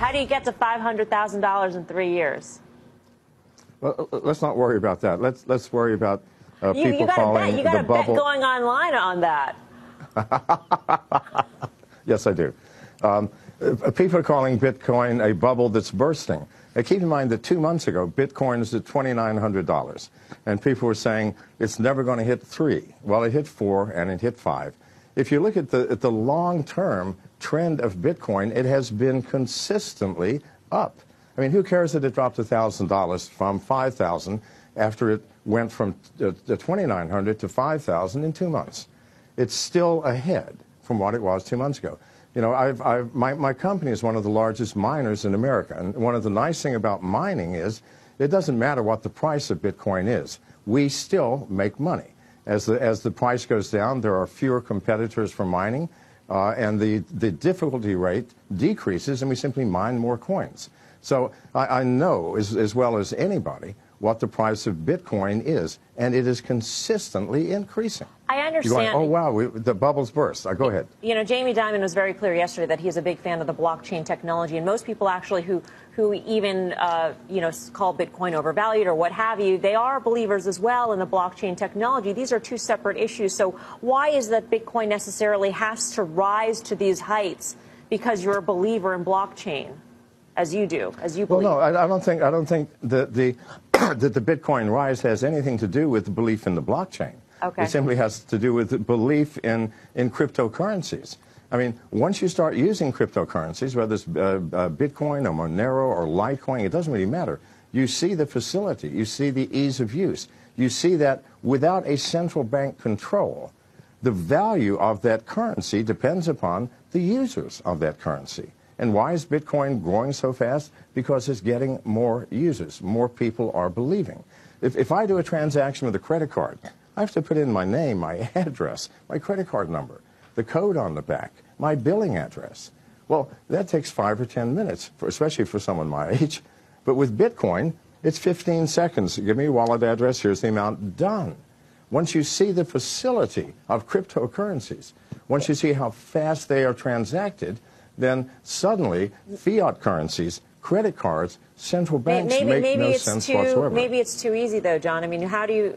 How do you get to $500,000 in 3 years? Well, let's not worry about that. Let's worry about people you calling you got the a bubble. bet going online on that. Yes, I do. People are calling Bitcoin a bubble that's bursting. Now, keep in mind that 2 months ago, Bitcoin is at $2,900, and people were saying it's never going to hit 3. Well, it hit 4 and it hit 5. If you look at the long-term trend of Bitcoin, it has been consistently up. I mean, who cares that it dropped $1,000 from $5,000 after it went from the $2,900 to $5,000 in 2 months? It's still ahead from what it was 2 months ago. You know, my company is one of the largest miners in America, and one of the nice things about mining is it doesn't matter what the price of Bitcoin is. We still make money. As the price goes down, there are fewer competitors for mining, and the difficulty rate decreases, and we simply mine more coins. So I know as well as anybody what the price of Bitcoin is, and it is consistently increasing. I understand. You're going, oh, wow, the bubble's burst. Go ahead. You know, Jamie Dimon was very clear yesterday that he's a big fan of the blockchain technology, and most people actually who even, you know, call Bitcoin overvalued or what have you, they are believers as well in the blockchain technology. These are two separate issues. So why is that Bitcoin necessarily has to rise to these heights because you're a believer in blockchain? As you do, as you believe. Well, no, I don't think that the that the Bitcoin rise has anything to do with the belief in the blockchain. Okay. It simply has to do with the belief in cryptocurrencies. I mean, once you start using cryptocurrencies, whether it's Bitcoin or Monero or Litecoin, it doesn't really matter. You see the facility, you see the ease of use, you see that without a central bank control, the value of that currency depends upon the users of that currency. And why is Bitcoin growing so fast? Because it's getting more users. More people are believing. If I do a transaction with a credit card, I have to put in my name, my address, my credit card number, the code on the back, my billing address. Well, that takes 5 or 10 minutes, especially for someone my age. But with Bitcoin, it's 15 seconds. Give me your wallet address, here's the amount, done. Once you see the facility of cryptocurrencies, once you see how fast they are transacted, then suddenly fiat currencies, credit cards, central banks make no sense whatsoever. Maybe it's too easy, though, John. I mean, how do you...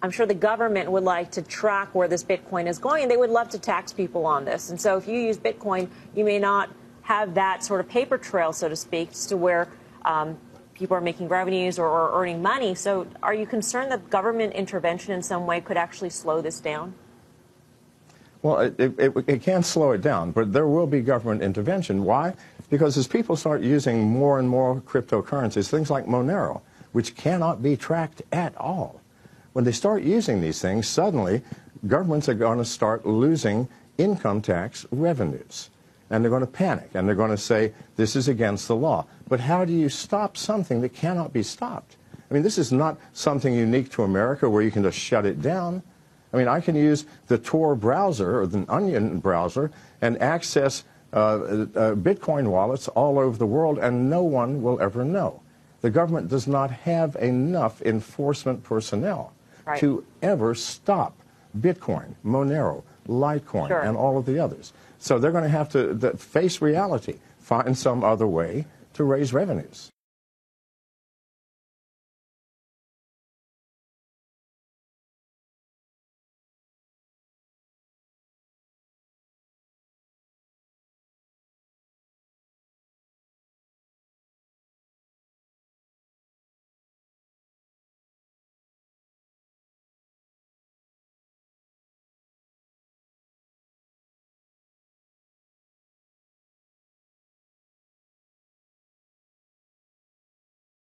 I'm sure the government would like to track where this Bitcoin is going, and they would love to tax people on this. And so if you use Bitcoin, you may not have that sort of paper trail, so to speak, as to where people are making revenues or earning money. So are you concerned that government intervention in some way could actually slow this down? Well, it can't slow it down, but there will be government intervention. Why? Because as people start using more and more cryptocurrencies, things like Monero, which cannot be tracked at all, when they start using these things, suddenly governments are going to start losing income tax revenues. And they're going to panic, and they're going to say, this is against the law. But how do you stop something that cannot be stopped? I mean, this is not something unique to America where you can just shut it down. I mean, I can use the Tor browser or the Onion browser and access Bitcoin wallets all over the world, and no one will ever know. The government does not have enough enforcement personnel to ever stop Bitcoin, Monero, Litecoin, and all of the others. So they're going to have to face reality, find some other way to raise revenues.